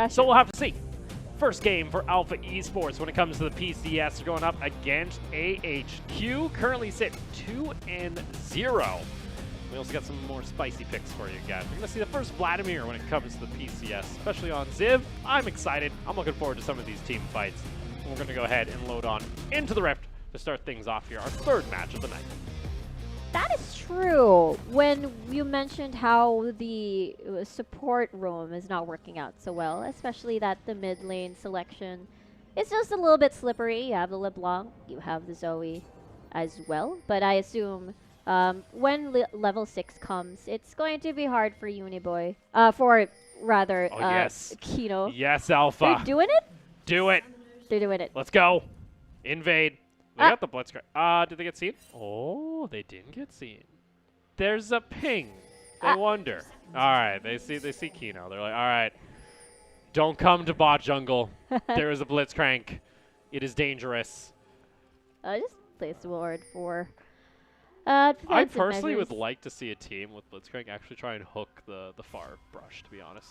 So we'll have to see. First game for Alpha Esports when it comes to the PCS. They're going up against AHQ. Currently sit 2-0. We also got some more spicy picks for you guys. We're going to see the first Vladimir when it comes to the PCS, especially on Ziv. I'm excited. I'm looking forward to some of these team fights. And we're going to go ahead and load on into the Rift to start things off here. Our third match of the night. That is true. When you mentioned how the support roam is not working out so well, especially that the mid lane selection is just a little bit slippery. You have the LeBlanc, you have the Zoe as well. But I assume when level 6 comes, it's going to be hard for Uniboy. Yes. Kino. Yes, Alpha. They're doing it? Do it. They're doing it. Let's go. Invade. They got the Blitzcrank. Did they get seen? Oh, they didn't get seen. There's a ping. They wonder. All right, they see Kino. They're like, all right, don't come to bot jungle. There is a Blitzcrank. It is dangerous. Just place the ward for I defensive personally measures. would like to see a team with Blitzcrank actually try and hook the far brush, to be honest.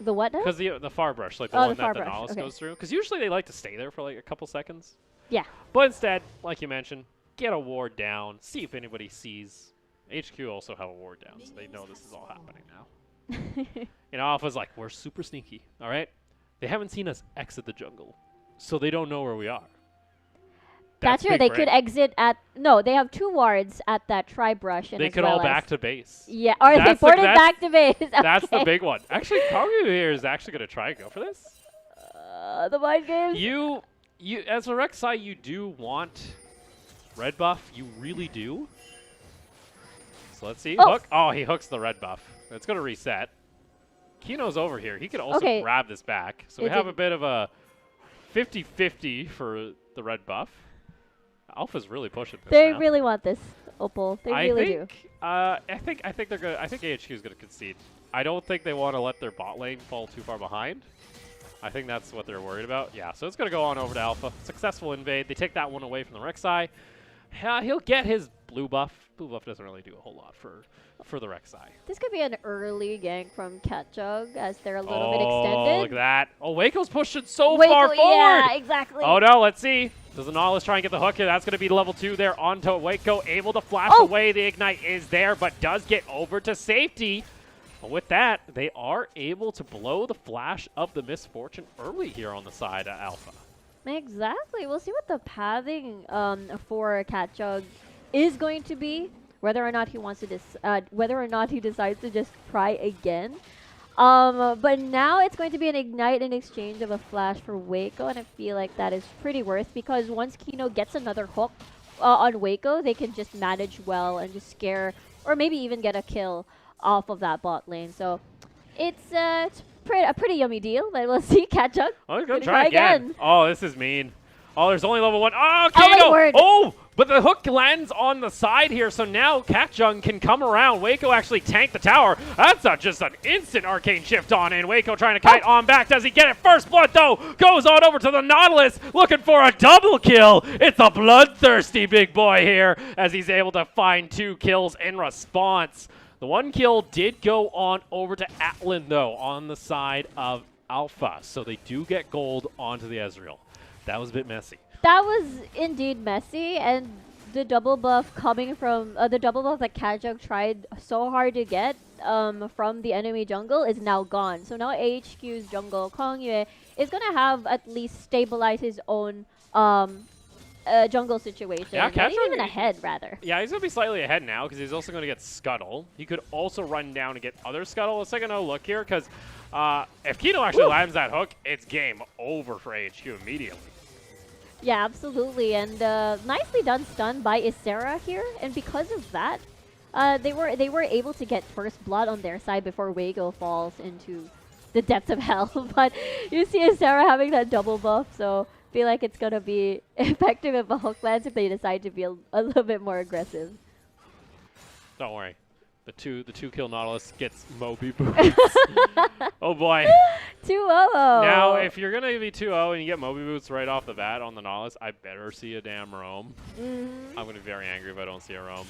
The what now? Because the far brush, like the Oh, one the far that the brush, Nautilus okay. goes through. Because usually they like to stay there for like a couple seconds. Yeah. But instead, like you mentioned, get a ward down, see if anybody sees. HQ also have a ward down, so they know this is all happening now. And Alpha's like, we're super sneaky, all right? They haven't seen us exit the jungle, so they don't know where we are. That's true. big They brain. could exit at no. They have 2 wards at that tri-brush. And They as could well all back as, to base. Yeah, or they That's the- ported that's- back to base. That's the Okay. big one. Actually, Kagu here is actually going to try and go for this. The mind games. You as a Rek'Sai, you do want red buff. You really do. So let's see. Oh. Hook. Oh, he hooks the red buff. It's going to reset. Kino's over here. He could also Okay. grab this back. So we It have did- a bit of a 50-50 for the red buff. Alpha's really pushing this They now. really want this, Opal. They really do. I think they're gonna. I think AHQ is gonna concede. I don't think they want to let their bot lane fall too far behind. I think that's what they're worried about. Yeah, so it's gonna go on over to Alpha. Successful invade. They take that one away from the Rek'Sai. He'll get his blue buff. Blue buff doesn't really do a whole lot for the Rek'Sai. This could be an early gank from Catjug as they're a little bit Oh, extended. look at that. Oh, Waco's pushing so Waco, far forward. yeah, exactly. Oh no, let's see. Does the Nautilus try and get the hook here? That's going to be level 2 there onto Waco. Able to flash Oh. away. The Ignite is there, but does get over to safety. But with that, they are able to blow the flash of the Misfortune early here on the side of Alpha. Exactly. We'll see what the pathing for Catjug is going to be. Whether or not he wants to whether or not he decides to just try again. But now it's going to be an Ignite in exchange of a flash for Waco, and I feel like that is pretty worth because once Kino gets another hook on Waco, they can just manage well and just scare or maybe even get a kill off of that bot lane. So it's a pretty yummy deal, but we'll see. Catjug. Oh, he's Gonna going to try try again. again. Oh, this is mean. Oh, there's only level 1. Oh, Oh, wait, Kano! word. Oh, but the hook lands on the side here, so now Catjung can come around. Waco actually tanked the tower. That's not just an instant arcane shift on in. Waco trying to kite on back. Does he get it? First blood, though, goes on over to the Nautilus, looking for a double kill. It's a bloodthirsty big boy here as he's able to find 2 kills in response. The 1 kill did go on over to Atlan, though, on the side of Alpha, so they do get gold onto the Ezreal. That was a bit messy. That was indeed messy, and the double buff coming from the double buff that Catjug tried so hard to get from the enemy jungle is now gone. So now AHQ's jungle, Kongyue, is gonna have at least stabilize his own jungle situation. Yeah, and Catjug- even ahead rather. Yeah, he's going to be slightly ahead now because he's also going to get Scuttle. He could also run down and get other Scuttle. Let's take another look here because if Kino actually lands that hook, it's game over for AHQ immediately. Yeah, absolutely, and nicely done stun by Ysera here, and because of that, they were able to get first blood on their side before Wago falls into the depths of hell. But you see Ysera having that double buff, so feel like it's gonna be effective if a hook lands if they decide to be a little bit more aggressive. Don't worry. The two kill Nautilus gets Moby boots. Oh boy. 2-0. Now, if you're going to be 2-0 and you get Moby boots right off the bat on the Nautilus, I better see a damn roam. I'm going to be very angry if I don't see a roam.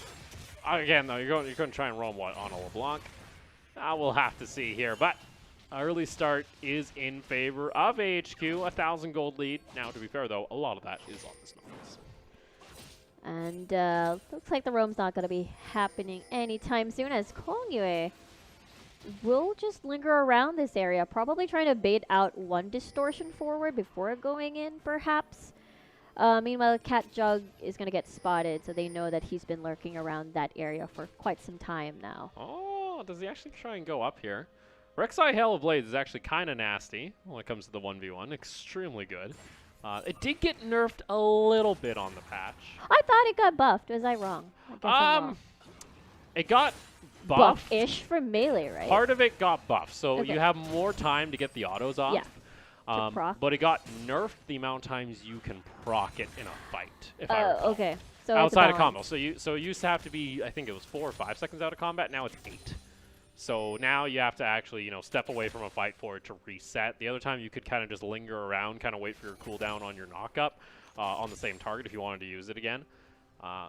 Again, though, you're going to try and roam what on a LeBlanc? We'll have to see here, but Early start is in favor of AHQ, 1,000 gold lead. Now, to be fair, though, a lot of that is on this Nautilus. And looks like the roam's not going to be happening anytime soon, as Kongyue will just linger around this area, probably trying to bait out one distortion forward before going in, perhaps. Meanwhile, Cat Jug is going to get spotted, so they know that he's been lurking around that area for quite some time now. Oh, does he actually try and go up here? Rek'Sai Hail of Blades is actually kind of nasty when it comes to the 1v1. Extremely good. It did get nerfed a little bit on the patch. I thought it got buffed. Was I wrong? I guess I'm wrong. It got buffed. Buff-ish for melee, right? Part of it got buffed, so Okay. you have more time to get the autos off. Yeah. Proc. But it got nerfed the amount of times you can proc it in a fight. If I Oh, recall. okay. So Outside it's of a combo. So it used to have to be, I think it was 4 or 5 seconds out of combat. Now it's 8. So now you have to actually, step away from a fight for it to reset. The other time you could kind of just linger around, kind of wait for your cooldown on your knockup on the same target if you wanted to use it again.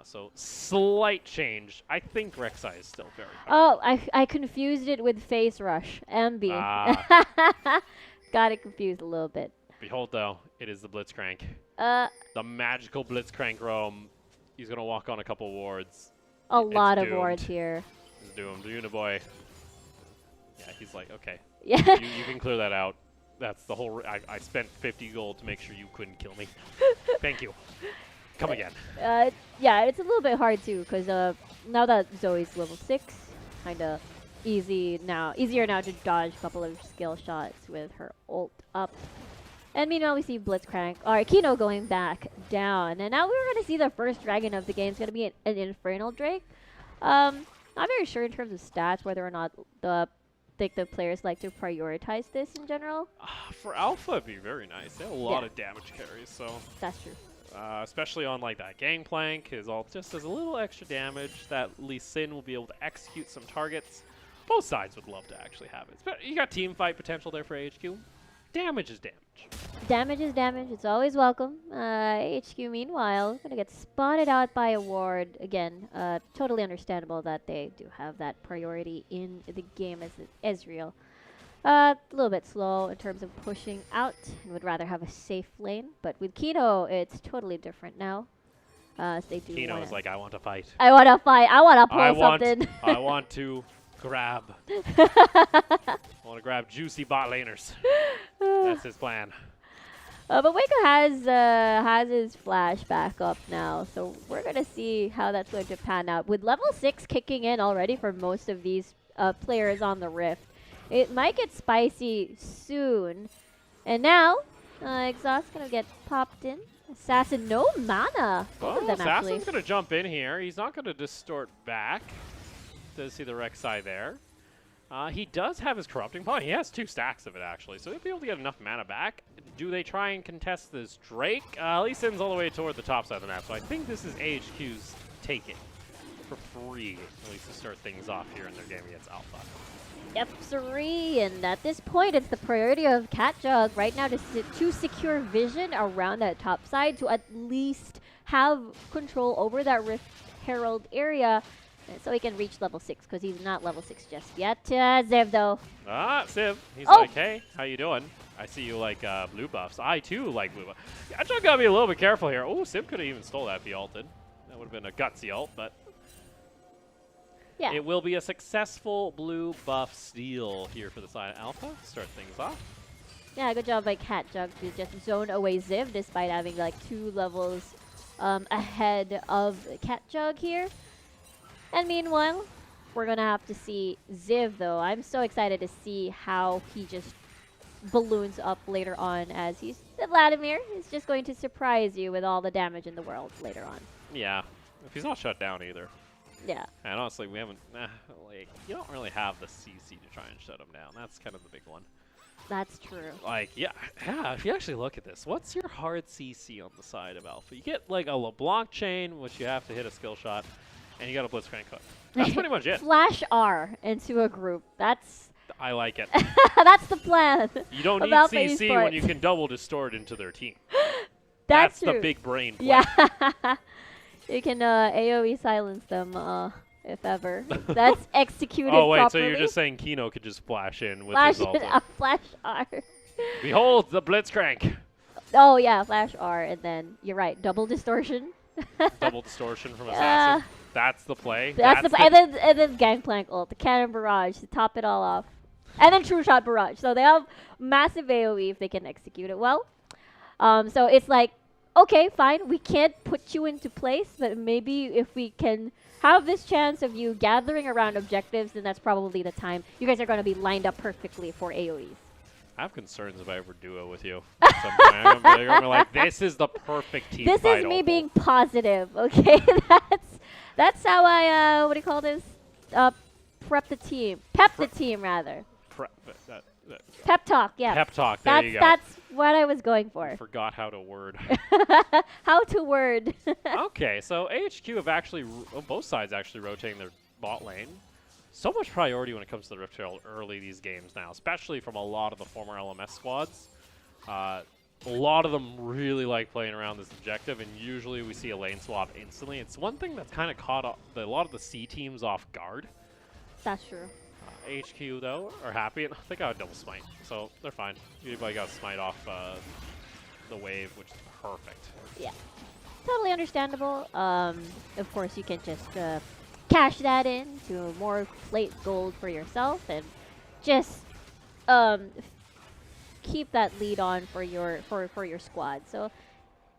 So slight change. I think Rek'Sai is still very Oh, I confused it with Face Rush. MB. Got it confused a little bit. Behold, though, it is the Blitzcrank. The magical Blitzcrank roam. He's going to walk on a couple wards. a lot of doomed. wards here. He's doomed. Uniboy. Yeah, he's like, okay. Yeah. you can clear that out. That's the whole... I spent 50 gold to make sure you couldn't kill me. Thank you. Come again. Yeah, it's a little bit hard too, because now that Zoe's level 6, kind of easier now to dodge a couple of skill shots with her ult up. And meanwhile, we see Blitzcrank, or Kino going back down. And now we're going to see the first dragon of the game. It's going to be an Infernal Drake. Not very sure in terms of stats whether or not the players like to prioritize this in general. For Alpha, it'd be very nice. They have a lot Yeah. of damage carries, so... That's true. Especially on like that Gangplank, is all just does a little extra damage that Lee Sin will be able to execute some targets. Both sides would love to actually have it. But you got team fight potential there for HQ. Damage is damage. Damage is damage. It's always welcome. HQ, meanwhile, going to get spotted out by a ward. Again, totally understandable that they do have that priority in the game as Ezreal. A little bit slow in terms of pushing out and would rather have a safe lane. But with Kino, it's totally different now. They do Kino wanna is like, I want to fight. I want to fight. I want to pull something. I want to grab. I want to grab juicy bot laners. That's his plan. But Waco has his flash back up now, so we're gonna see how that's going to pan out. With level 6 kicking in already for most of these players on the Rift, it might get spicy soon. And now, Exhaust's gonna get popped in. Assassin, no mana. Both of them actually. Assassin's gonna jump in here. He's not gonna distort back. Does see the Rek'Sai there. He does have his Corrupting Paw. He has 2 stacks of it, actually, so he'll be able to get enough mana back. Do they try and contest this Drake? Lee Sin's all the way toward the top side of the map, so I think this is AHQ's take it for free, at least to start things off here in their game against Alpha. F3, and at this point, it's the priority of Cat Jug right now to secure vision around that top side, to at least have control over that Rift Herald area, so he can reach level 6, because he's not level 6 just yet. Ziv, though. Civ. He's Oh! like, hey, how you doing? I see you like blue buffs. I, too, like blue buffs. Cat Jug gotta be a little bit careful here. Oh, Civ could have even stole that if he ulted. That would have been a gutsy ult, but... Yeah. It will be a successful blue buff steal here for the side of Alpha. Start things off. Yeah, good job by Cat Jug to just zone away Ziv despite having like 2 levels ahead of Cat Jug here. And meanwhile, we're going to have to see Ziv though. I'm so excited to see how he just balloons up later on, as Vladimir is just going to surprise you with all the damage in the world later on. Yeah, if he's not shut down either. Yeah. And honestly, we haven't, like, you don't really have the CC to try and shut him down. That's kind of the big one. That's true. Like, yeah, if you actually look at this, what's your hard CC on the side of Alpha? You get, like, a LeBlanc chain, which you have to hit a skill shot, and you got a Blitzcrank hook. That's pretty much it. Flash R into a group. That's I like it. that's the plan. You don't need about CC esports. when you can double distort into their team. That's the true. big brain play. Yeah. You can AoE silence them if ever. That's executed Oh wait, so properly. you're just saying Kino could just flash in with Flash his it, ultimate. Flash R. Behold the Blitzcrank. Oh yeah, Flash R, and then you're right, double distortion. Double distortion from Yeah. Assassin. That's the play. That's the and then Gangplank ult, the Cannon Barrage to top it all off, and then True Shot Barrage. So they have massive AOE if they can execute it well. So it's like, okay, fine, we can't put you into place, but maybe if we can have this chance of you gathering around objectives, then that's probably the time. You guys are going to be lined up perfectly for AOEs. I have concerns if I ever duo with you. At some point. I'm gonna be like, this is the perfect team This fight, is me Opal. being positive, okay? that's how I what do you call this? Prep the team, pep the team rather. That- Pep talk, yeah. Pep talk. There you go. That's what I was going for. Forgot how to word. How to word. Okay, so AHQ have actually, both sides actually rotating their bot lane. So much priority when it comes to the Rift Herald early these games now, especially from a lot of the former LMS squads. A lot of them really like playing around this objective, and usually we see a lane swap instantly. It's one thing that's kind of caught a lot of the C teams off guard. That's true. HQ, though, are happy, and they got a double smite, so they're fine. Everybody got smite off the wave, which is perfect. Yeah. Totally understandable. Of course, you can just cash that in to more plate gold for yourself and just keep that lead on for your squad. So,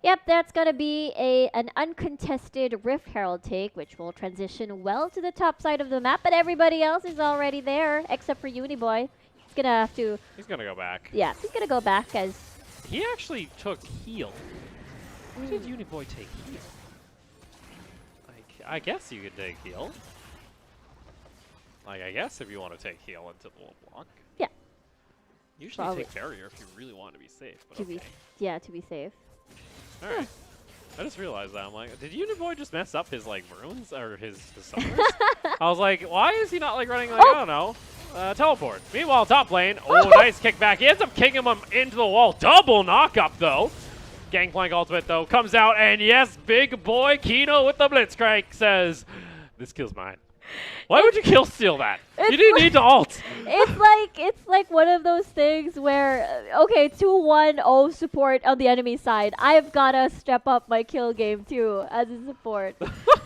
yep, that's gonna be an uncontested Rift Herald take, which will transition well to the top side of the map. But everybody else is already there except for Uniboy. He's gonna have to. He's gonna go back. Yeah, he's gonna go back as. He actually took heal. Why did Uniboy take heal? Like, I guess you could take heal. Like, I guess if you want to take heal into the little block. Yeah. Usually Probably. take barrier if you really want to be safe, but To okay. to be safe. Alright. I just realized that. I'm like, did Uniboy just mess up his, like, runes? Or his summoners? I was like, why is he not, like, running, like, I don't know, teleport? Meanwhile, top lane. Oh, nice kickback. He ends up kicking him into the wall. Double knock-up, though. Gangplank ultimate, though, comes out. And, yes, big boy Kino with the Blitzcrank says, this kill's mine. Why would you kill steal that? You didn't need to ult. It's like one of those things where okay, 2-1-0 support on the enemy side. I've gotta step up my kill game too as a support.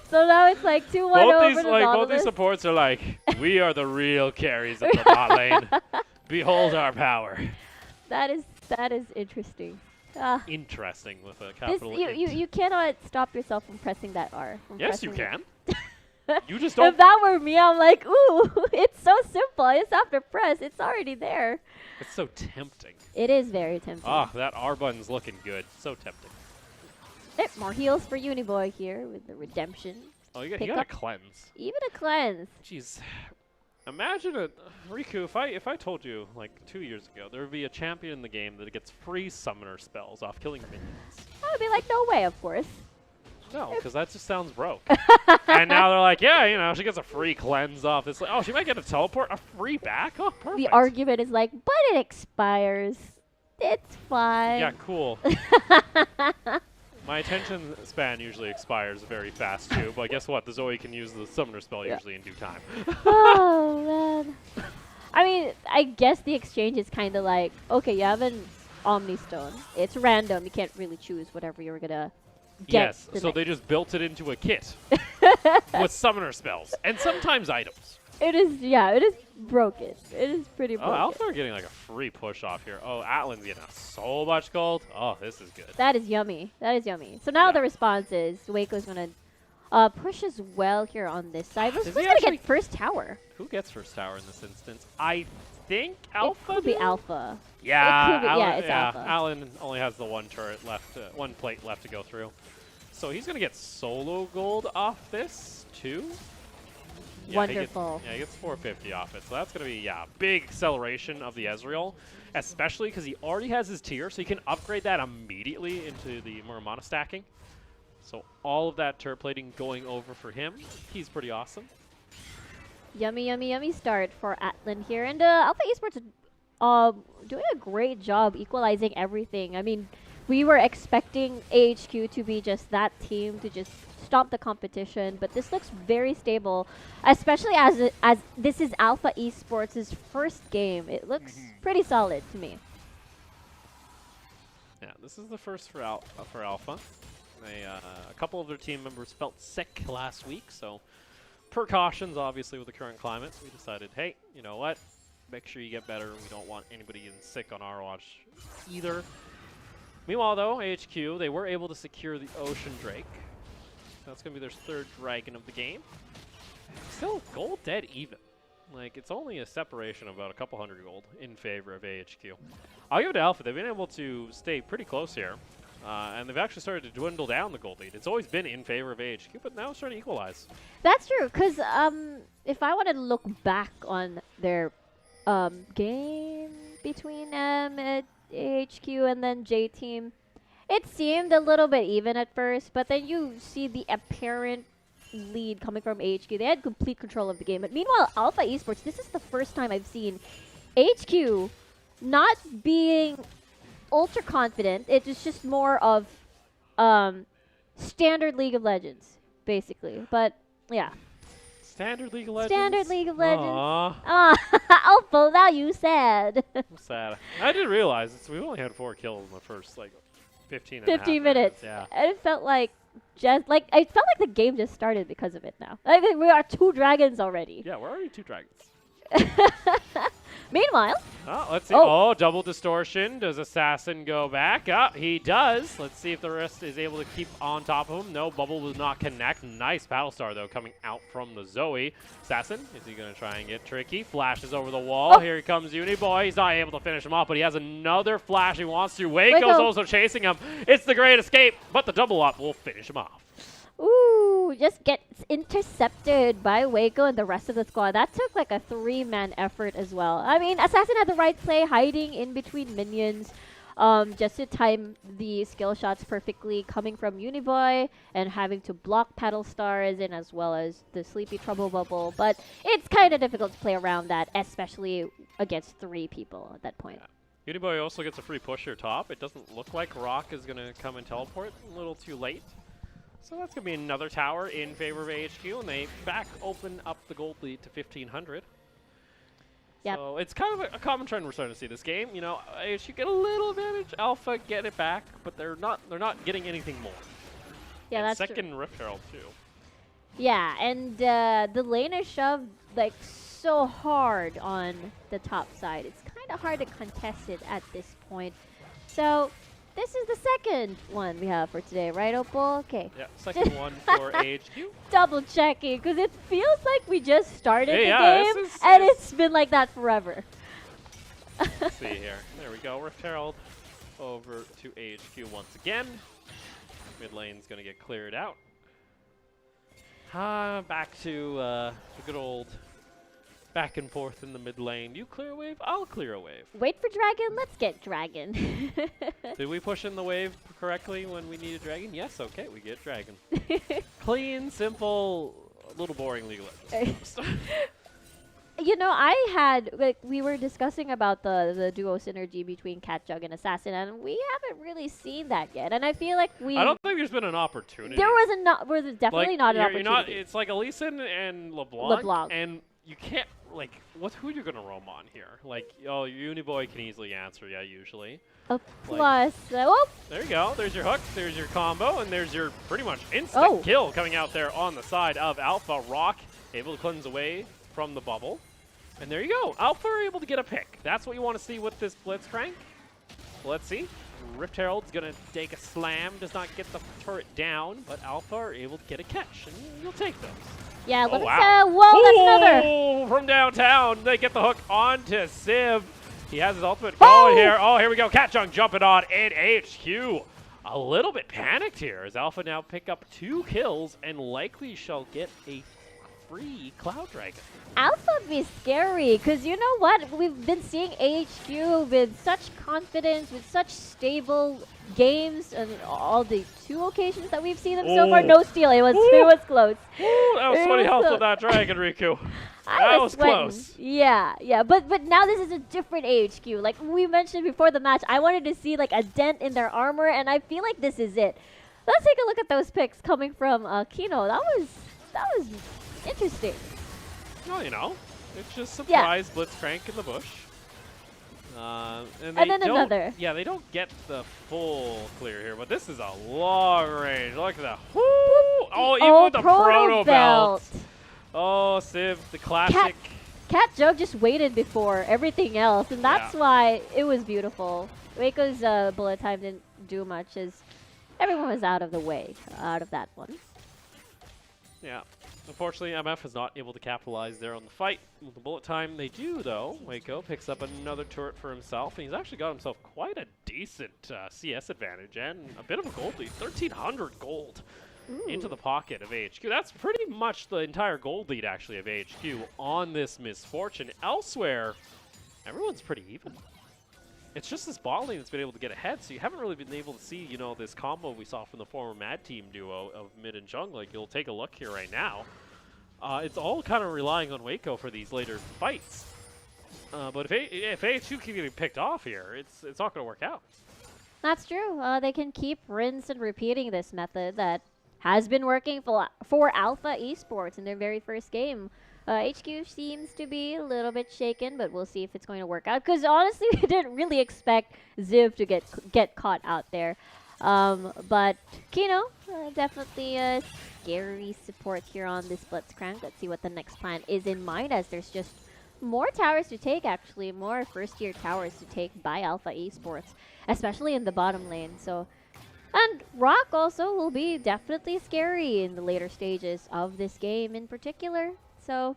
So now it's like 2-1 over the Both these supports are like, we are the real carries of the bot lane. Behold our power. That is interesting. Interesting with a This, capital int. you cannot stop yourself from pressing that R. Yes, you can. You just If don't. that were me, I'm like, ooh, it's so simple. I just have to press. It's already there. It's so tempting. It is very tempting. Ah, that R button's looking good. So tempting. More heals for Uniboy here with the redemption. Oh, you Pick got a up. cleanse. Even a cleanse. Jeez. Imagine Riku, if I told you, like, 2 years ago, there would be a champion in the game that gets free summoner spells off killing minions. I would be like, no way, of course. No, because that just sounds broke. And now they're like, yeah, you know, she gets a free cleanse off this. Oh, she might get a teleport, a free back? Oh, perfect. The argument is like, but it expires. It's fine. Yeah, cool. My attention span usually expires very fast, too. But guess what? The Zoe can use the summoner spell usually in due time. Oh, man. I mean, I guess the exchange is kind of like, okay, you have an Omni Stone. It's random. You can't really choose whatever you're going to get. Yes, so they just built it into a kit with summoner spells and sometimes items. It is, yeah, it is broken. It is pretty Oh, broken. Alpha are getting like a free push off here. Oh, Atlan's getting so much gold. Oh, this is good. That is yummy. That is yummy. So now Yeah. the response is Waco's going to push as well here on this side. Who's Does going he to get actually- first tower? Who gets first tower in this instance? I think Alpha. It could be do? Alpha. Yeah, It could be- yeah, Alan, it's yeah. Alpha. Alan only has the one turret left, one plate left to go through. So he's gonna get solo gold off this too. Yeah, Wonderful. He gets 450 off it. So that's gonna be big acceleration of the Ezreal, especially because he already has his tier, so he can upgrade that immediately into the more mono stacking. So all of that turret plating going over for him. He's pretty awesome. Yummy, yummy, yummy start for Atlan here. And Alpha Esports doing a great job equalizing everything. I mean, we were expecting AHQ to be just that team to just stomp the competition, but this looks very stable, especially as this is Alpha Esports' first game. It looks pretty solid to me. Yeah, this is the first for Alpha. A couple of their team members felt sick last week, so precautions, obviously, with the current climate. We decided, hey, you know what? Make sure you get better. We don't want anybody getting sick on our watch either. Meanwhile, though, AHQ, they were able to secure the Ocean Drake. That's going to be their third dragon of the game. Still gold dead even. Like, it's only a separation of about a couple hundred gold in favor of AHQ. I'll give it to Alpha. They've been able to stay pretty close here. And they've actually started to dwindle down the gold lead. It's always been in favor of AHQ, but now it's starting to equalize. That's true, because if I wanted to look back on their game between AHQ and then J-Team, it seemed a little bit even at first, but then you see the apparent lead coming from AHQ. They had complete control of the game. But meanwhile, Alpha Esports, this is the first time I've seen HQ not being ultra confident. It's just more of standard League of Legends, basically. But yeah. Standard League of Legends? Standard League of Legends. Aww. Alpha, now you sad. I'm sad. I didn't realize we only had 4 kills in the first, like, 15 minutes. Yeah. And it felt like I felt like the game just started because of it now. I think we are 2 dragons already. Yeah, we're already 2 dragons. Meanwhile. Oh, let's see. Oh, double distortion. Does Assassin go back? He does. Let's see if the rest is able to keep on top of him. No, Bubble will not connect. Nice Battlestar, though, coming out from the Zoe. Assassin, is he going to try and get tricky? Flashes over the wall. Here he comes, Uniboy. He's not able to finish him off, but he has another flash he wants to. Waco's also chasing him. It's the great escape, but the double up will finish him off. Ooh, just gets intercepted by Waco and the rest of the squad. That took like a 3-man effort as well. I mean, Assassin had the right play, hiding in between minions just to time the skill shots perfectly, coming from Uniboy and having to block Paddle Stars in as well as the Sleepy Trouble Bubble. But it's kind of difficult to play around that, especially against 3 people at that point. Yeah. Uniboy also gets a free push here top. It doesn't look like Rock is going to come and teleport. A little too late. So that's going to be another tower in favor of AHQ, and they back open up the gold lead to 1,500. Yep. So it's kind of a common trend we're starting to see this game. You know, AHQ get a little advantage, Alpha get it back, but they're not getting anything more. Yeah, and that's second true. Rift Herald too. Yeah, and the lane is shoved like so hard on the top side. It's kind of hard to contest it at this point. So this is the second one we have for today, right, Opal? Okay. Yeah, second one for AHQ. Double checking, because it feels like we just started the yeah, game, and it's been like that forever. Let's see here. There we go. Rift Herald over to AHQ once again. Mid lane's going to get cleared out. Back to the good old back and forth in the mid lane. You clear a wave, I'll clear a wave. Wait for dragon, let's get dragon. Did we push in the wave correctly when we needed dragon? Yes, okay, we get dragon. Clean, simple, a little boring League of Legends. You know, we were discussing about the duo synergy between Catjug and Assassin, and we haven't really seen that yet. And I feel like I don't think there's been an opportunity. There was definitely not an opportunity. It's like Elysian and LeBlanc. And you can't, like, who are you going to roam on here? Like, oh, Uniboy can easily answer, yeah, usually. Plus, there you go. There's your hook, there's your combo, and there's your pretty much instant kill coming out there on the side of Alpha. Rock able to cleanse away from the bubble. And there you go. Alpha are able to get a pick. That's what you want to see with this Blitzcrank. Let's see. Rift Herald's going to take a slam. Does not get the turret down, but Alpha are able to get a catch, and you'll take those. Yeah, whoa, that's another. From downtown, they get the hook onto Civ. He has his ultimate going here. Oh, here we go. Catjung jumping on in HQ. A little bit panicked here as Alpha now pick up 2 kills and likely shall get a free Cloud Dragon. Alpha be scary, because you know what? We've been seeing AHQ with such confidence, with such stable games, and all the 2 occasions that we've seen them so far. No steal. It was close. That was 20 health on that Dragon, Riku. That was close. Yeah. But now this is a different AHQ. Like we mentioned before the match, I wanted to see like a dent in their armor, and I feel like this is it. let's take a look at those picks coming from Kino. That was interesting. Well, you know, it's just Yeah. surprise Blitzcrank in the bush. And then don't- another. Yeah, they don't get the full clear here, but this is a long range. Look at that. Woo! Oh, even with the Proto Belt. Oh, Civ, the classic. Cat Jug just waited before everything else, and that's why it was beautiful. Waco's bullet time didn't do much as everyone was out of the way out of that one. Yeah. Unfortunately, MF is not able to capitalize there on the fight. With the bullet time, they do, though. Waco picks up another turret for himself, and he's actually got himself quite a decent CS advantage and a bit of a gold lead. 1,300 gold into the pocket of AHQ. That's pretty much the entire gold lead, actually, of AHQ on this Misfortune. Elsewhere, everyone's pretty even. It's just this bot lane that's been able to get ahead, so you haven't really been able to see, you know, this combo we saw from the former Mad Team duo of mid and jungle. Like, you'll take a look here right now. It's all kind of relying on Waco for these later fights. But if AHQ keep getting picked off here, it's not going to work out. That's true. They can keep rinse and repeating this method that has been working for Alpha Esports in their very first game. HQ seems to be a little bit shaken, but we'll see if it's going to work out. Because honestly, we didn't really expect Ziv to get caught out there. But Kino, definitely scary support here on this Blitzcrank. Let's see what the next plan is in mind, as there's just more towers to take, actually. More first-tier towers to take by Alpha Esports, especially in the bottom lane. So, and Rock also will be definitely scary in the later stages of this game in particular. So,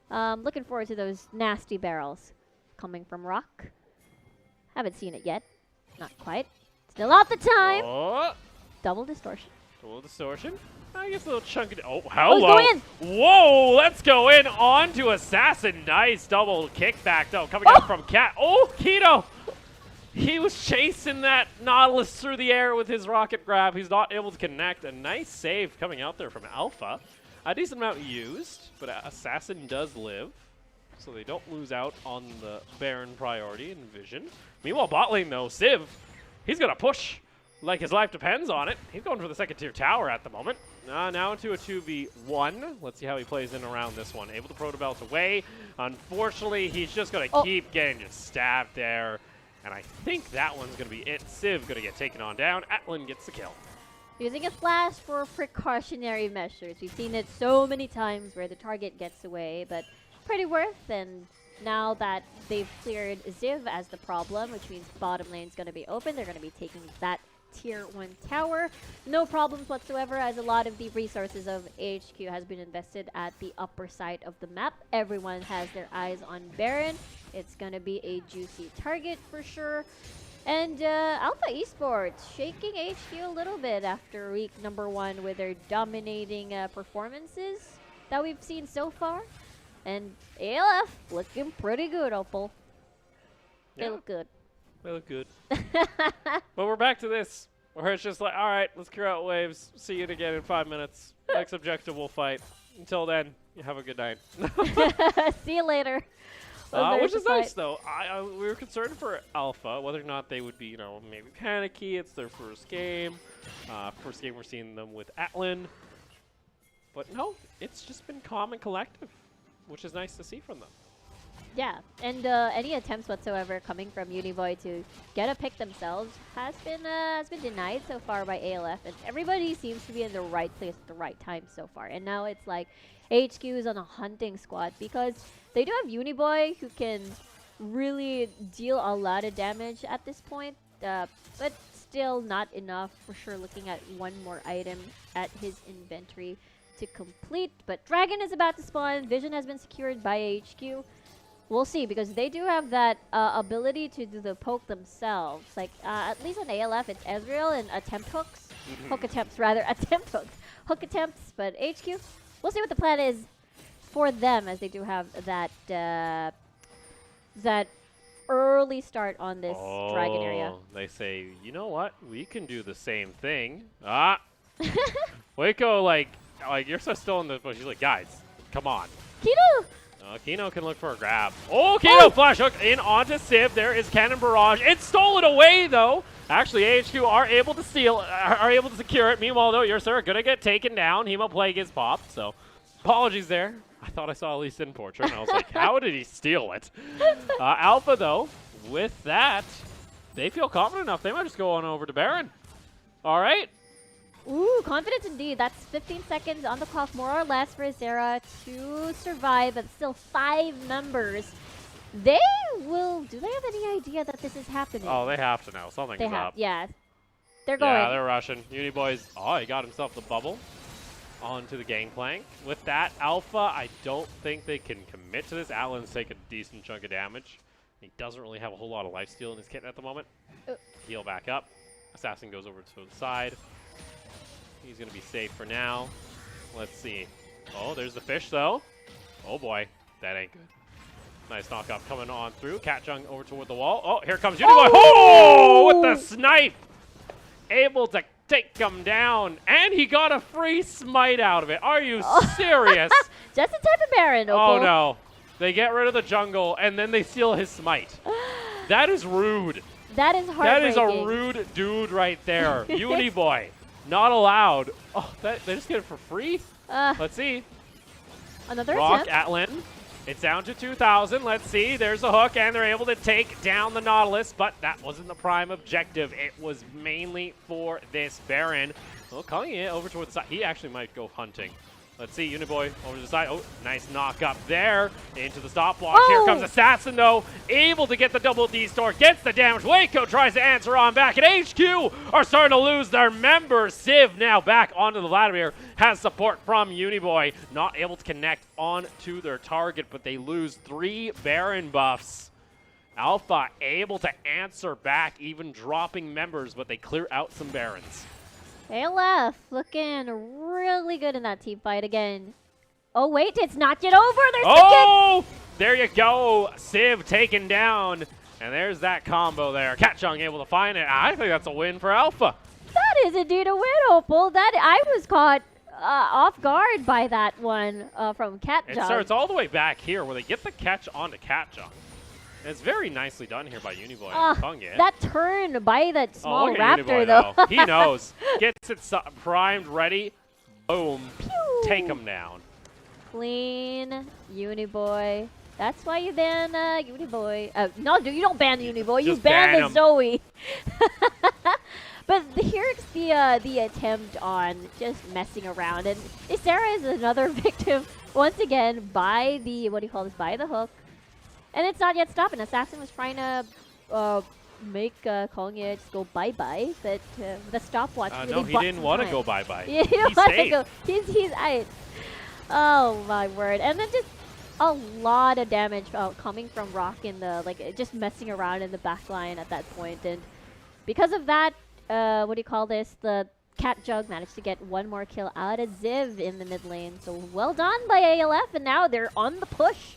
looking forward to those nasty barrels coming from Rock. Haven't seen it yet. Not quite. Still not the time. Oh, Double distortion. double distortion. I guess a little chunky. Oh, hello. Oh, he's going in. Whoa, let's go in on to Assassin. Nice double kickback, though, coming up from Cat. Oh, Kino. He was chasing that Nautilus through the air with his rocket grab. He's not able to connect. A nice save coming out there from Alpha. A decent amount used, but Assassin does live, so they don't lose out on the Baron priority and vision. Meanwhile, bot lane, though, Civ, he's going to push like his life depends on it. He's going for the second tier tower at the moment. Now into a 2v1. Let's see how he plays in around this one. Able to Proto Belt away. Unfortunately, he's just going to keep getting just stabbed there. And I think that one's going to be it. Civ going to get taken on down. Atlan gets the kill. Using a flash for precautionary measures. We've seen it so many times where the target gets away, but pretty worth. And now that they've cleared Ziv as the problem, which means bottom lane's going to be open, they're going to be taking that tier 1 tower. No problems whatsoever, as a lot of the resources of AHQ has been invested at the upper side of the map. Everyone has their eyes on Baron. It's going to be a juicy target for sure. And Alpha Esports shaking HQ a little bit after week number 1 with their dominating performances that we've seen so far. And ALF looking pretty good, Opal. They look good. They look good. But we're back to this, where it's just like, all right, let's clear out waves. See you again in 5 minutes. Next objective we'll fight. Until then, you have a good night. See you later. Which is nice, though. We were concerned for Alpha, whether or not they would be, you know, maybe panicky. It's their first game. First game we're seeing them with Atlan. But no, it's just been calm and collective, which is nice to see from them. Yeah, and any attempts whatsoever coming from Univoy to get a pick themselves has been denied so far by ALF, and everybody seems to be in the right place at the right time so far. And now it's like HQ is on a hunting squad because they do have Uniboy who can really deal a lot of damage at this point, but still not enough for sure. Looking at one more item at his inventory to complete, but Dragon is about to spawn. Vision has been secured by HQ. We'll see, because they do have that ability to do the poke themselves. Like, at least on ALF, it's Ezreal and attempt hooks. Hook attempts, rather. Attempt hooks. Hook attempts, but HQ, we'll see what the plan is for them, as they do have that that early start on this Dragon area. They say, you know what? We can do the same thing. Waco, like you're so still in the bush. He's like, guys, come on. Kino! Kino can look for a grab. Oh, Kino flash hook in onto Civ. There is Cannon Barrage. It's stolen away, though, Actually, AHQ are able to steal, are able to secure it. Meanwhile, though, Ursa gonna get taken down. Hemoplague is popped, so apologies there. I thought I saw Lee Sin Portrait, and I was like, how did he steal it? Alpha, though, with that, they feel confident enough. They might just go on over to Baron. All right. Ooh, confidence indeed. That's 15 seconds on the clock, more or less, for Zera to survive, but still 5 members. They will. Do they have any idea that this is happening? Oh, they have to know. Something's They have. up. Yeah. They're going. Yeah, they're rushing. Uniboy's. Oh, he got himself the bubble onto the gangplank. With that, Alpha, I don't think they can commit to this. Atlan's taking a decent chunk of damage. He doesn't really have a whole lot of lifesteal in his kit at the moment. Heal back up. Assassin goes over to the side. He's going to be safe for now. Let's see. Oh, there's the fish, though. Oh, boy. That ain't good. Nice knockoff coming on through. Catjung over toward the wall. Oh, here comes Uniboy. Oh, with the snipe. Able to take him down. And he got a free smite out of it. Are you serious? Just the type of Baron, Oh, Opal. no. They get rid of the jungle, and then they steal his smite. That is rude. That is That is heartbreaking. a rude dude right there. Uniboy. Not allowed. Oh, they just get it for free? Let's see. Another Rock attempt. Atlan. It's down to 2,000. Let's see. There's a hook, and they're able to take down the Nautilus, but that wasn't the prime objective. It was mainly for this Baron. Well, calling it over towards the side. He actually might go hunting. Let's see, Uniboy over to the side. Oh, nice knock up there into the stopwatch. Oh. Here comes Assassin, though, able to get the double D-store, gets the damage. Waco tries to answer on back, and HQ are starting to lose their members. Civ now back onto the Vladimir, has support from Uniboy, not able to connect onto their target, but they lose 3 Baron buffs. Alpha able to answer back, even dropping members, but they clear out some Barons. ALF looking really good in that team fight again. Oh, wait, it's not yet over. There's the kick. Oh, there you go. Civ taken down. And there's that combo there. Catjung able to find it. I think that's a win for Alpha. That is indeed a win, Opal. That I was caught off guard by that one from Catjung. It starts all the way back here where they get the catch onto Catjung. And it's very nicely done here by Uniboy and Fungi. That turn by that small look at raptor, Uniboy, though. He knows. Gets it primed, ready. Boom. Pew. Take him down. Clean Uniboy. That's why you ban Uniboy. No, you don't ban Uniboy. You Just ban ban the him. Zoe. But here's the attempt on just messing around, and Ysera is another victim once again by the by the hook, and it's not yet stopping. Assassin was trying to make Kongya just go bye bye, but the stopwatch really No, he bought didn't some want to time. go bye-bye. Yeah, he He's wanted to safe. go. He's oh my word! And then just a lot of damage coming from Rock in the just messing around in the back line at that point, and because of that, the Catjug managed to get one more kill out of Ziv in the mid lane. So well done by ALF, and now they're on the push.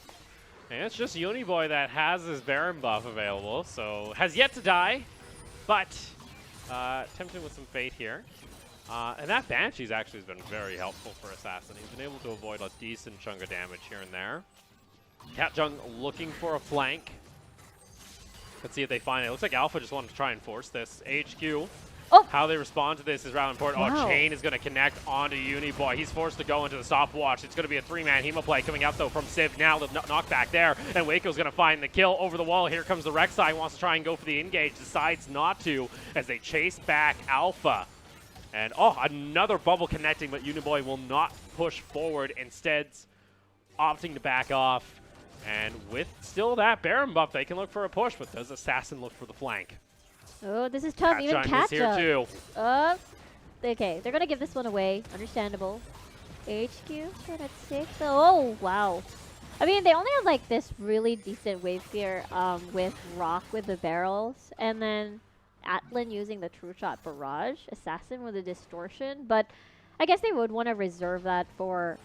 And it's just Uniboy that has his Baron buff available, so has yet to die, but tempted with some fate here. And that Banshee's actually has been very helpful for Assassin. He's been able to avoid a decent chunk of damage here and there. Catjung looking for a flank. Let's see if they find it. It looks like Alpha just wanted to try and force this. HQ. Oh. How they respond to this is rather important. Wow. Oh, Chain is going to connect onto Uniboy. He's forced to go into the stopwatch. It's going to be a 3-man Hemoplay coming out, though, from Civ. Now the knockback there, and Waco's going to find the kill over the wall. Here comes the Rek'Sai. Wants to try and go for the engage. Decides not to as they chase back Alpha. And, another bubble connecting, but Uniboy will not push forward. Instead, opting to back off. And with still that Baron buff, they can look for a push, but does Assassin look for the flank? Oh, this is tough. Even Catjung is here, Catjug. too. Okay, they're gonna give this one away. Understandable. HQ at 6. Oh wow. I mean, they only have like this really decent wave spear with Rock with the barrels, and then Atlan using the True Shot Barrage, Assassin with a Distortion. But I guess they would want to reserve that for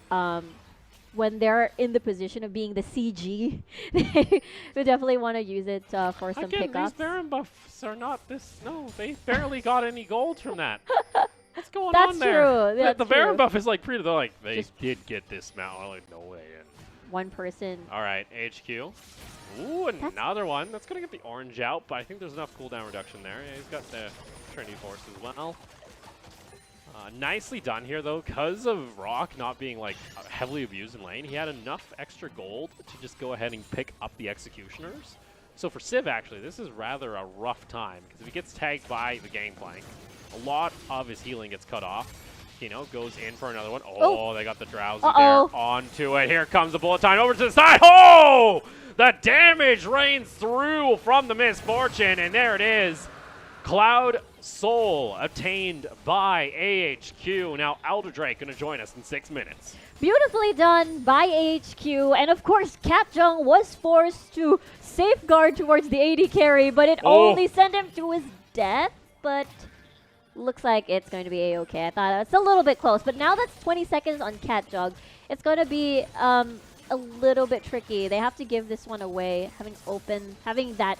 when they're in the position of being the CG. They would definitely want to use it for some Again, pickups. these Baron buffs are not this. No, they barely got any gold from that. What's going That's on there? true, that's The Baron true. buff is like pretty. They're like, they Just- did get this amount. I'm like, no way. One person. All right, HQ. Ooh, another one. That's going to get the orange out, but I think there's enough cooldown reduction there. Yeah, he's got the Trinity Force as well. Nicely done here, though. Because of Rock not being like heavily abused in lane, he had enough extra gold to just go ahead and pick up the Executioners. So for Civ, actually, this is rather a rough time, because if he gets tagged by the Gangplank, a lot of his healing gets cut off. Kino goes in for another one. Oh, they got the Drowsy there onto it. Here comes the bullet time over to the side. Oh! The damage rains through from the Misfortune, and there it is. Cloud Soul obtained by AHQ. Now Elder Drake going to join us in 6 minutes. Beautifully done by AHQ, and of course KatJoung was forced to safeguard towards the AD carry, but it only sent him to his death, but looks like it's going to be a-okay. I thought it's a little bit close, but now that's 20 seconds on KatJoung. It's going to be a little bit tricky. They have to give this one away, having that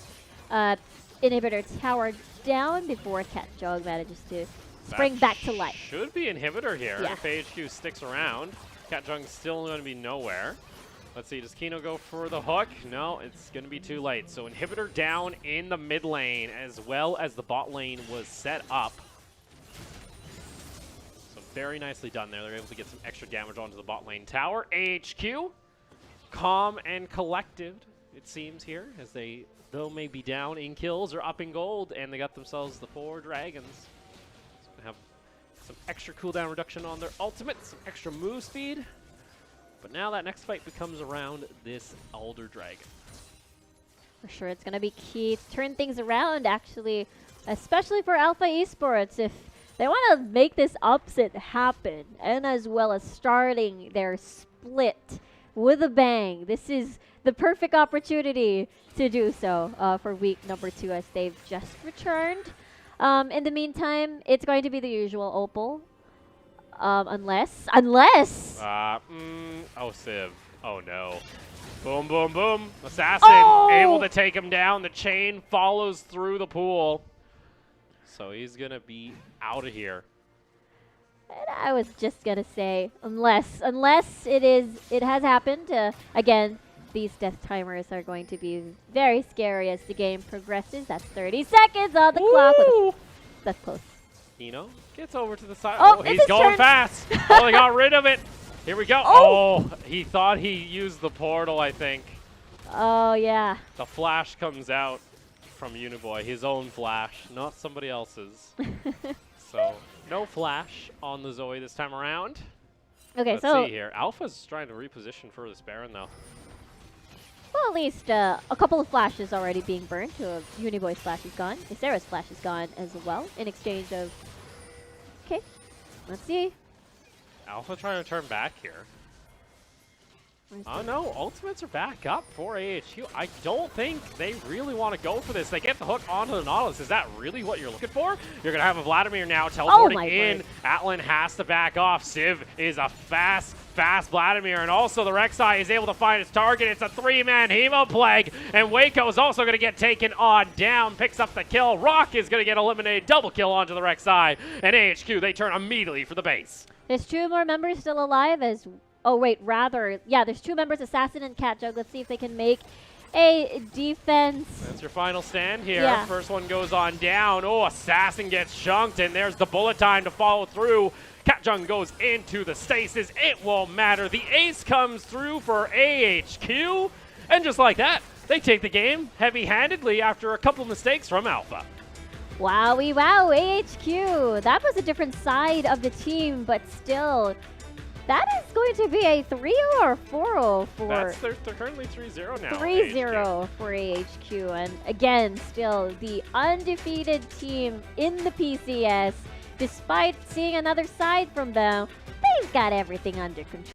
inhibitor tower down before KatJoung manages to spring back to life. Should be inhibitor here Yeah. if AHQ sticks around. KatJoung's still going to be nowhere. Let's see, does Kino go for the hook? No, it's going to be too late. So inhibitor down in the mid lane as well as the bot lane was set up. So very nicely done there. They're able to get some extra damage onto the bot lane tower. AHQ, calm and collected, it seems here, as they, though may be down in kills or up in gold, and they got themselves the 4 dragons. So they have some extra cooldown reduction on their ultimate, some extra move speed. But now that next fight becomes around this Elder Dragon. For sure, it's going to be key to turn things around, actually, especially for Alpha Esports. If they want to make this upset happen, and as well as starting their split with a bang, this is the perfect opportunity to do so for week number 2, as they've just returned. In the meantime, it's going to be the usual Opal. Unless... Oh, Civ. Oh, no. Boom, boom, boom. Assassin able to take him down. The chain follows through the pool. So he's going to be out of here. And I was just going to say, unless it has happened. Again, these death timers are going to be very scary as the game progresses. That's 30 seconds on the clock. That's close. Kino gets over to the side. Oh, He's going fast. Oh, they got rid of it. Here we go. Oh, he thought he used the portal, I think. Oh, yeah. The flash comes out from Uniboy, his own flash, not somebody else's. So, no flash on the Zoe this time around. Okay, Let's so... see here. Alpha's trying to reposition for this Baron, though. Well, at least a couple of flashes already being burned. Uniboy's flash is gone. Ysera's flash is gone as well, in exchange of... Okay, let's see. Alpha trying to turn back here. Oh no, ultimates are back up for AHQ. I don't think they really want to go for this. They get the hook onto the Nautilus. Is that really what you're looking for? You're going to have a Vladimir now teleporting in. Atlan has to back off. Civ is a fast Vladimir, and also the Rek'Sai is able to find his target. It's a 3-man Hemoplague, and Waco is also going to get taken on down, picks up the kill. Rock is going to get eliminated, double kill onto the Rek'Sai, and AHQ, they turn immediately for the base. There's 2 more members still alive as... Oh, wait, rather... Yeah, there's 2 members, Assassin and KatJoung. Let's see if they can make a defense. That's your final stand here. Yeah. First one goes on down. Oh, Assassin gets chunked, and there's the bullet time to follow through. KatJoung goes into the stasis. It won't matter. The ace comes through for AHQ. And just like that, they take the game heavy-handedly after a couple mistakes from Alpha. Wowie wow, AHQ. That was a different side of the team, but still... That is going to be a 3-0 or 4-0 for... They're currently 3-0 now. 3-0 for AHQ. And again, still the undefeated team in the PCS. Despite seeing another side from them, they've got everything under control.